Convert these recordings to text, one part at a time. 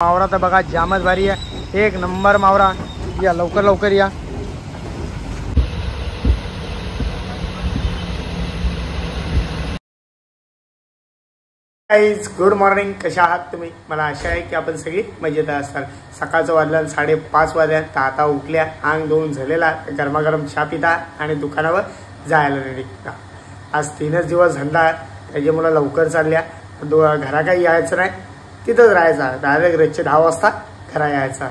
मावरा तर बघा जामच भारी आहे, एक नंबर मावरा. या लवकर लवकर या. गाईज गुड मॉर्निंग, कशा आहात तुम्ही? मला आशा आहे की आपण सगळी मजेत असाल. सकाळचं वाजल्या 5:30 वाजल्या तर आता उठल्या, अंग धुवून झालेला, गरमागरम चहा पिता आणि दुकानावर जायला निघता. आज 3च दिवस धंदा आहे, त्याच्यामुळे लवकर चालल्या. घरा काही यायचं नाही, तिथंच राहायचं. डायरेक्ट रोजचे 10 वाजता घरा यायचा.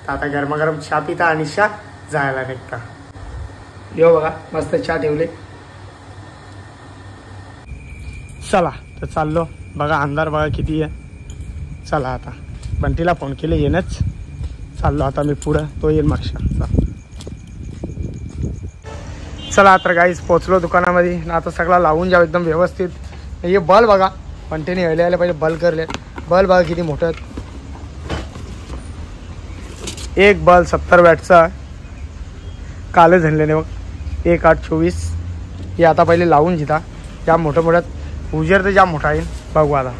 तर आता गरमागरम चहा पिता आणि जायला निघता. यो बघा मस्त चहा ठेवले. चला तर चाललो. बघा अंधार बघा किती आहे. चला आता बंटीला फोन केले, येणंच चाललो आता मी पुढं, तो येईल मागच्या. चला तर गाईज पोचलो दुकानामध्ये. आता सगळा लावून जाऊ एकदम व्यवस्थित. हे बल बघा बंटीने यायला पाहिजे, बल करले. बल बघा किती मोठं, एक बल 70 वॅटचा काले झालेले बघ, 1824. हे आता पहिले लावून जिता. ज्या मोठ्या मोठ्यात उजेर तर जाम मोठा आहे, बघू आता.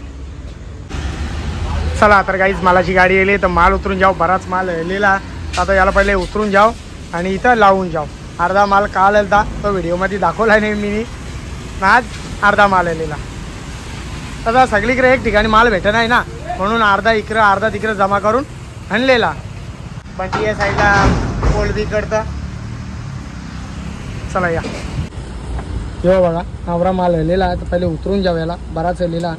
चला तर गाईज मालाची गाडी येईल तर माल उतरून जाऊ. बराच माल येलेला, आता याला पहिले उतरून जाऊ आणि इथं लावून जाऊ. अर्धा माल काल आलता, तो व्हिडिओमध्ये दाखवला नाही मी. आज अर्धा माल आलेला. आता सगळीकडे एक ठिकाणी माल भेटत नाही ना, म्हणून अर्धा इकडं अर्धा तिकडं जमा करून आणलेला. पण ती या साईडला कोलबी करतं. चला या. हो बघा आवरा माल आलेला आहे, तर पहिले उतरून जाऊ. याला बराच आलेला.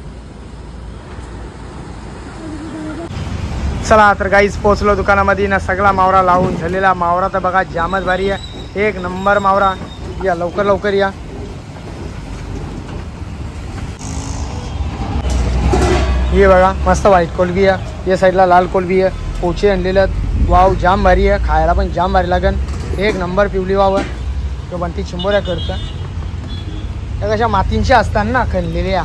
चला तर गाईज पोचलो दुकानामध्ये ना. सगळा मावरा लावून झालेला. मावरा तर बघा जामच भारी आहे, एक नंबर मावरा. या लवकर लवकर या. हे बघा मस्त व्हाईट कोलबी आहे, या साईडला लाल कोलबी आहे. पोचे आणलेले आहेत. वाव जाम भारी आहे, खायला पण जाम भारी लागन. एक नंबर पिवली वाव. तो बंटी चिंबोऱ्या करतं. त्या कशा मातींच्या असतात ना खणलेल्या,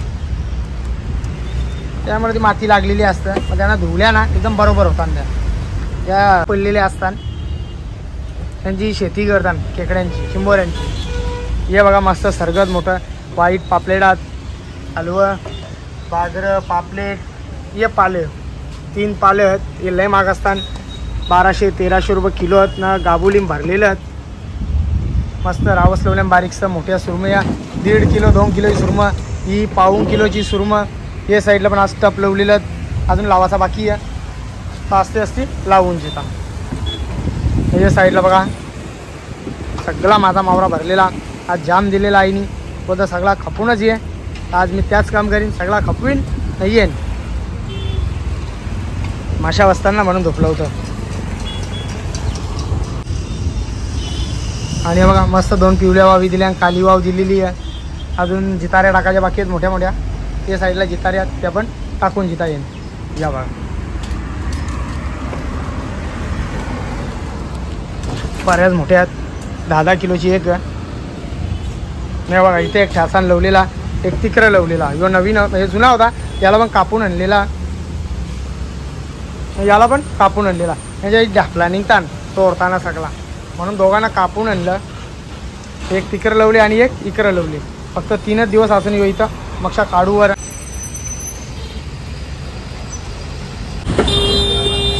त्यामुळे ती माती लागलेली असतं. मग त्यांना धुवल्या ना एकदम बरोबर होतात. त्या पडलेल्या असतात, त्यांची शेती करतात खेकड्यांची चिंबोऱ्यांची. हे बघा मस्त सरगत मोठं व्हाईट पापलेटात हलवं बाजरं पापलेट. हे पाले 3 पाले आहेत. हे लय महाग असतात, 1200-1300 रुपये किलो आहेत ना. गाबुलीम भरलेले आहेत. मस्त रावस लावल्या बारीकसं मोठ्या सुरमया 1.5 किलो 2 किलोची सुरमं. ही 1.5 किलोची सुरमं. हे साईडला पण आज टप लावलेलं आहेत, अजून लावायचा बाकी आहे. तर असते असते लावून घेता. हे साईडला बघा सगळा माझा मावरा भरलेला. आज जाम दिलेला आईनी, बोलता सगळा खपूनच ये. आज मी त्याच काम करीन, सगळा खपवीन नाही येईन. माशा बसताना म्हणून झोपलं होतं. आणि बघा मस्त 2 पिवल्या वावी दिल्या, काली वाव दिलेली आहे. अजून जिताऱ्या टाकायच्या बाकी आहेत मोठ्या मोठ्या. ते साईडला जिताऱ्या त्या पण टाकून जिता येईल. या बघा बऱ्याच मोठ्या आहेत, 10-10 किलोची एक. नाही बघा इथे एक ठ्यासान लावलेला, एक तिकडं लावलेला. ह्यो नवीन म्हणजे जुना होता, याला पण कापून आणलेला. याला पण कापून आणलेला. म्हणजे ढापला निघतान तोडताना सगळा, म्हणून दोघांना कापून आणलं. एक तिकडं लावली आणि एक इकडं लावली. फक्त 3च दिवस असून येऊ इथं, मक्षा काढूवर.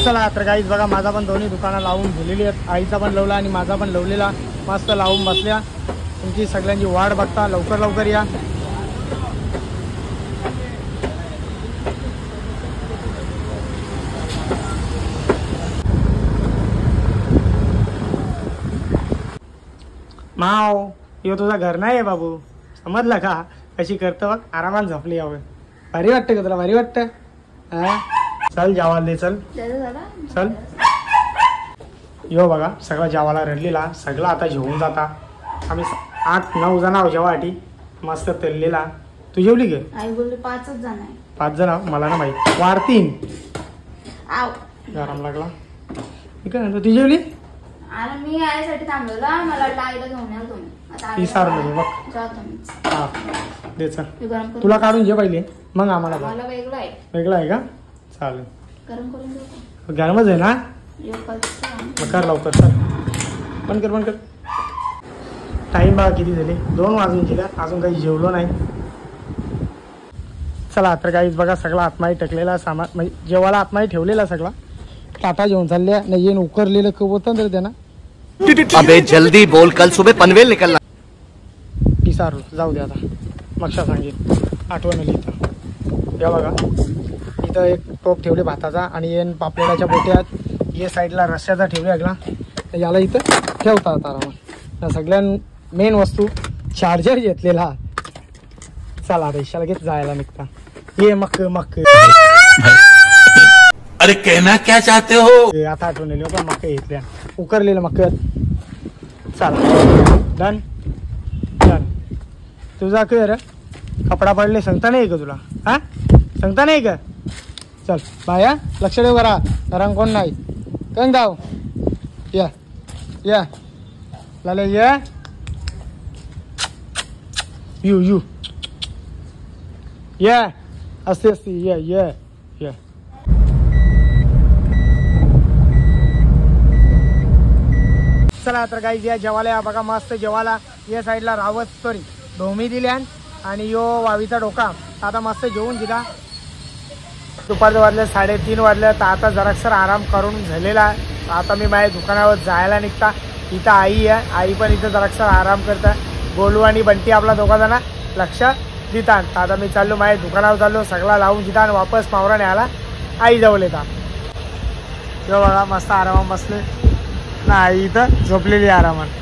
चला तर गाईज बघा माझा पण दोन्ही दुकानं लावून झालेली आहेत. आईचा पण लावला आणि माझा पण लावलेला. मस्त लावून बसल्या. तुमची सगळ्यांची वाट बघता, लवकर लवकर या. माव यो तुझा घर नाही आहे बाबू, समजलं का? कशी करतं बघ, आरामात झोपली यावं. भारी वाटतं का तुला? भारी वाटतं. हा चल जेवायला दे. चल चल. यो बघा सगळा जेवायला रडलेला. सगळं आता जेवून जाता. आम्ही 8-9 जण आहो जेवासाठी. मस्त तळलेला. तू जेवली गे? आई बोलली 5च जण आहे. 5 जण आहो, मला ना माहिती वाढतीन. आव गरम लागला. ठीक आहे ना. तू जेवली? आणि मी आईसाठी थांबवला, मला वाटलं आईला घेऊन या तुम्ही. ती सारलं बघ. जा तुम्ही. हा दे चल. तुला काढून जे पहिले, मग आम्हाला बघ. मला वेगळं आहे. वेगळं आहे का? चालेल. गरम करून देऊ. गरमच आहे ना. कर लवकर. चल बंद कर बंद कर. टाईम बघा किती झाले, 2 वाजून गेल्या. अजून काही जेवलो नाही. चला तर गाईज बघा सगळा आतमाई टकलेला सामान म्हणजे जेवायला आतमाई ठेवलेला सगळा टाटा घेऊन चालले नाही येऊन उकरलेलं होतं तर त्यांना अबे जल्दी बोल कल सुबह पनवेल निकलना पिसारलो जाऊ दे आता मक्षा सांगेल आठवण आली इथं हे बघा इथं एक टोप ठेवले भाताचा आणि येन पापलेटाच्या बोट्यात ये साईडला रश्श्याचा ठेवले लागला तर याला इथं ठेवतात आरामात त्या सगळ्या मेन वस्तू चार्जर घेतलेला चला आता लगेच जायला निघता ये मक अरे कहना क्या चाहते हो आता आठवण आली बघा मक्का घेतल्या उकरलेलं मक्का चला डन डन तुझा कर कपडा पडले सांगता नाही का तुला हा सांगता नाही का चल बाया लक्ष ठेव करा घरांग कोण नाही कंग जाऊ या लाले या यू या असते या चला तर गाईज या जेवायला बघा मस्त जेवायला या साईडला रावत सॉरी ढोमी दिल्यान आणि यो वावीचा डोका आता मस्त जेवून दिला दुपारचं वाजलं 3:30 वाजलं तर आता जरासर आराम करून झालेला आता मी माझ्या दुकानावर जायला निघता इथं आई आहे आई पण इथं जरासर आराम करता गोलू आणि बंटी आपला दोघांना लक्ष देतात आता मी चाललो माझ्या दुकानावर चाललो सगळा लावून दिता आणि वापस मावराने आला आई जवळ येतात जो बघा मस्त आरामात बसले ना आई इथं झोपलेली आरामात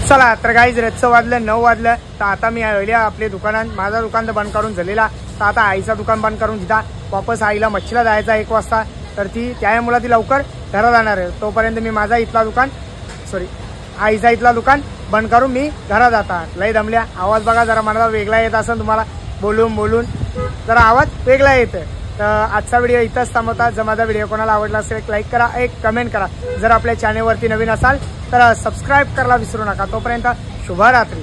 चला तर गाईज रेतचं वाजलं 9 वाजलं तर आता मी आल्या आपल्या दुकानात माझं दुकान तर बंद करून झालेला तर आता आईचं दुकान बंद करून दिता वापस आईला मच्छीला जायचा 1 वाजता तर ती त्यामुळे ती लवकर घरात जाणार आहे तोपर्यंत मी माझा इथला दुकान आईचा इथला दुकान बंद करून मी घरात जातात लय दमल्या आवाज बघा जरा मला वेगळा येत असेल तुम्हाला बोलून जरा आवाज वेगळा येतं तर आजचा व्हिडिओ इथंच थांबवता जर माझा व्हिडिओ कोणाला आवडला असेल एक लाईक करा एक कमेंट करा जर आपल्या चॅनेलवरती नवीन असाल तर सबस्क्राईब करायला विसरू नका तोपर्यंत शुभरात्री.